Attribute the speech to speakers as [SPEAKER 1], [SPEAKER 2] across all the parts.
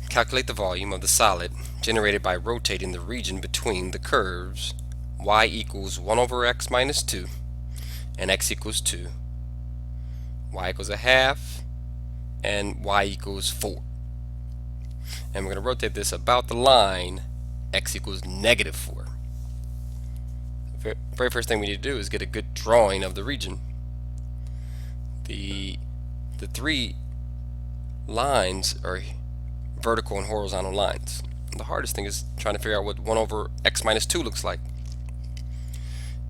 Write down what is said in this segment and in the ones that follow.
[SPEAKER 1] calculate the volume of the solid generated by rotating the region between the curves y equals 1 over x minus 2 and x equals 2, y equals a half, and y equals 4. And we're going to rotate this about the line x equals negative 4. The very first thing we need to do is get a good drawing of the region. The three lines are vertical and horizontal lines. The hardest thing is trying to figure out what 1 over x minus 2 looks like.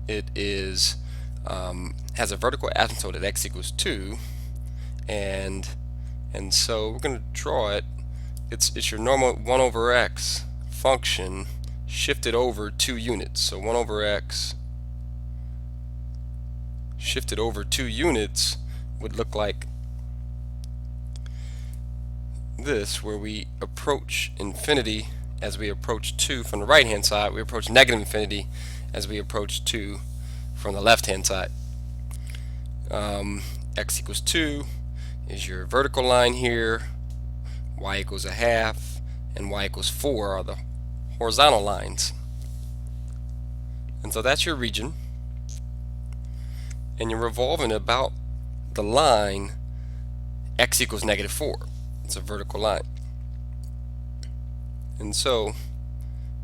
[SPEAKER 1] It is has a vertical asymptote at x equals 2, and so we're going to draw it. It's your normal 1 over x function shifted over 2 units. So 1 over x shifted over 2 units would look like this, where we approach infinity as we approach 2 from the right hand side. We approach negative infinity as we approach 2 from the left hand side. X equals 2 is your vertical line here, y equals a half, and y equals 4 are the horizontal lines. And so that's your region, and you're revolving about the line x equals negative 4. It's a vertical line. And so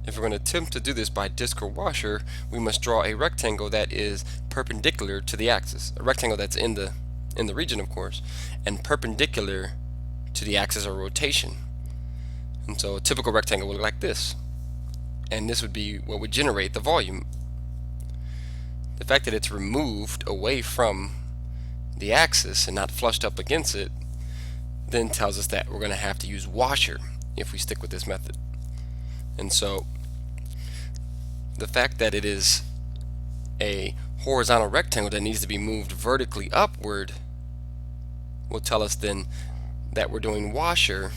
[SPEAKER 1] if we're going to attempt to do this by disc or washer, we must draw a rectangle that is perpendicular to the axis, a rectangle that's in the region, of course, and perpendicular to the axis of rotation. And so a typical rectangle would look like this, and this would be what would generate the volume. The fact that it's removed away from the axis and not flushed up against it then tells us that we're going to have to use washer if we stick with this method. And so the fact that it is a horizontal rectangle that needs to be moved vertically upward will tell us then that we're doing washer,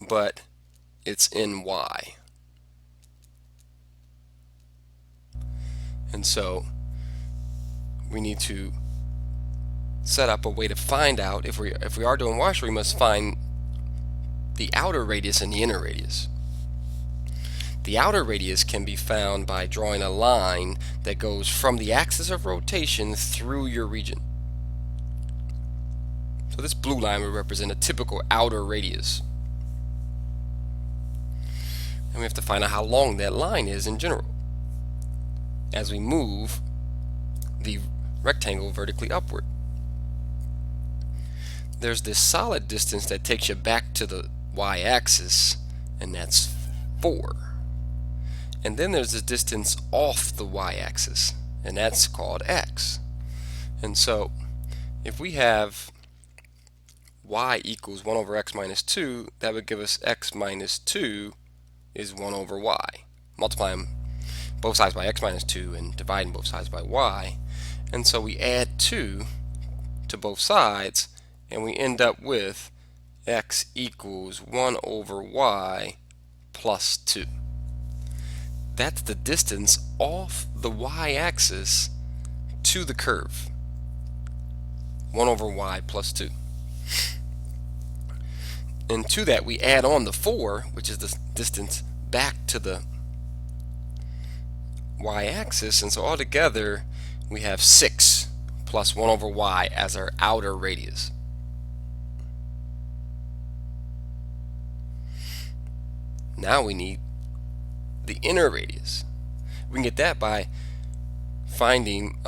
[SPEAKER 1] but it's in y. And so we need to set up a way to find out if we are doing washer. We must find the outer radius and the inner radius. The outer radius can be found by drawing a line that goes from the axis of rotation through your region. So this blue line would represent a typical outer radius. And we have to find out how long that line is in general as we move the rectangle vertically upward. There's this solid distance that takes you back to the y-axis, and that's 4. And then there's this distance off the y-axis, and that's called x. And so if we have y equals 1 over x minus 2, that would give us x minus 2 is 1 over y. Multiplying both sides by x minus 2 and dividing both sides by y. And so we add 2 to both sides, and we end up with x equals 1 over y plus 2. That's the distance off the y-axis to the curve. 1 over y plus 2. And to that we add on the 4, which is the distance back to the y-axis, and so altogether we have 6 plus 1 over y as our outer radius. Now we need the inner radius. We can get that by finding,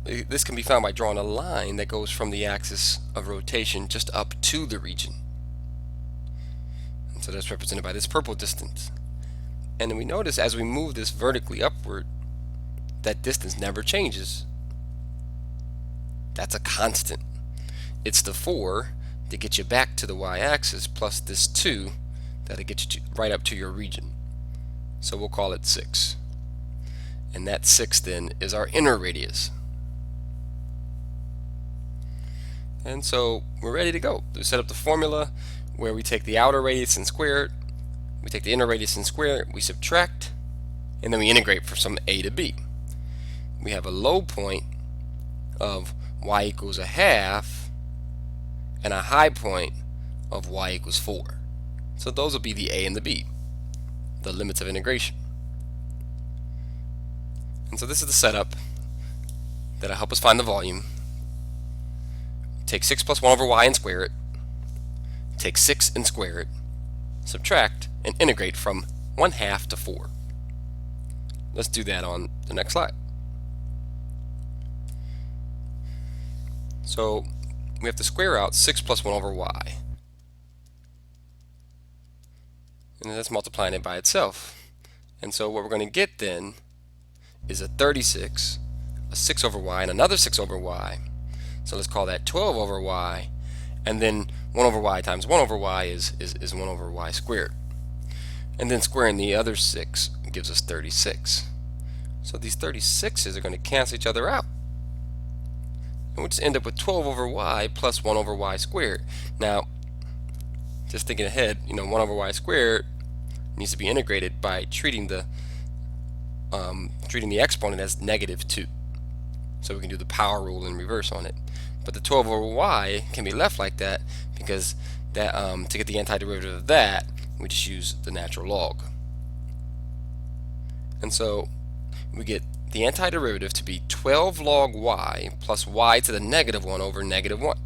[SPEAKER 1] this can be found by drawing a line that goes from the axis of rotation just up to the region. And so that's represented by this purple distance. And then we notice as we move this vertically upward, that distance never changes. That's a constant. It's the 4 to get you back to the y-axis plus this 2 that'll get you right up to your region. So we'll call it 6. And that 6 then is our inner radius. And so we're ready to go. We set up the formula where we take the outer radius and square it, we take the inner radius and square it, we subtract, and then we integrate from a to b. We have a low point of y equals a half and a high point of y equals 4. So those will be the a and the b, the limits of integration. And so this is the setup that'll help us find the volume. Take 6 plus 1 over y and square it. Take 6 and square it. Subtract and integrate from 1/2 to 4. Let's do that on the next slide. So we have to square out 6 plus 1 over y. And that's multiplying it by itself. And so what we're going to get then is a 36, a 6 over y, and another 6 over y. So let's call that 12 over y. And then 1 over y times 1 over y is 1 over y squared. And then squaring the other 6 gives us 36. So these 36's are going to cancel each other out. And we'll just end up with 12 over y plus 1 over y squared. Now, just thinking ahead, 1 over y squared needs to be integrated by treating the exponent as -2. So we can do the power rule in reverse on it. But the 12 over y can be left like that because that to get the antiderivative of that, we just use the natural log. And so we get the antiderivative to be 12 log y plus y to the -1 over -1.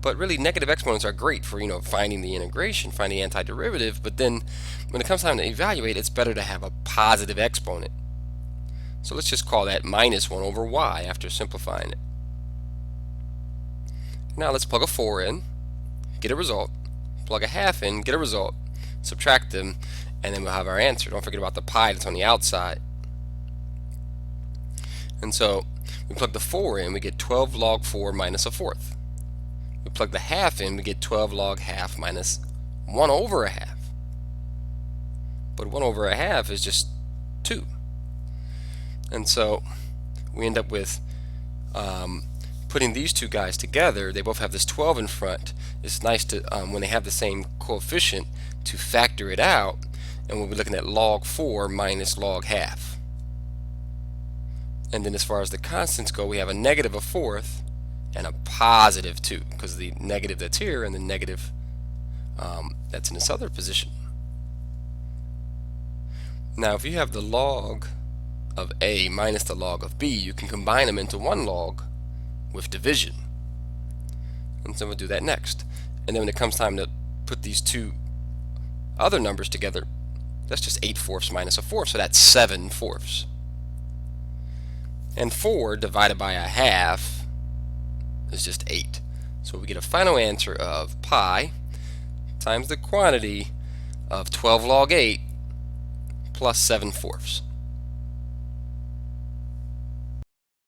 [SPEAKER 1] But really, negative exponents are great for finding the integration, finding the antiderivative. But then when it comes time to evaluate, it's better to have a positive exponent. So let's just call that -1 over y after simplifying it. Now let's plug a 4 in, get a result. Plug a 1/2 in, get a result. Subtract them, and then we'll have our answer. Don't forget about the pi that's on the outside. And so we plug the 4 in, we get 12 log 4 minus a fourth. We plug the 1/2 in, we get 12 log 1/2 minus 1 over a 1/2. But 1 over a 1/2 is just 2. And so we end up with putting these two guys together. They both have this 12 in front. It's nice to, when they have the same coefficient, to factor it out. And we'll be looking at log 4 minus log 1/2. And then as far as the constants go, we have a negative a fourth and a positive 2, because the negative that's here and the negative that's in this other position. Now if you have the log of a minus the log of b, you can combine them into one log with division. And so we'll do that next. And then when it comes time to put these two other numbers together, that's just 8/4 minus a fourth, so that's 7/4. And 4 divided by a 1/2 is just 8. So we get a final answer of pi times the quantity of 12 log 8 plus 7/4.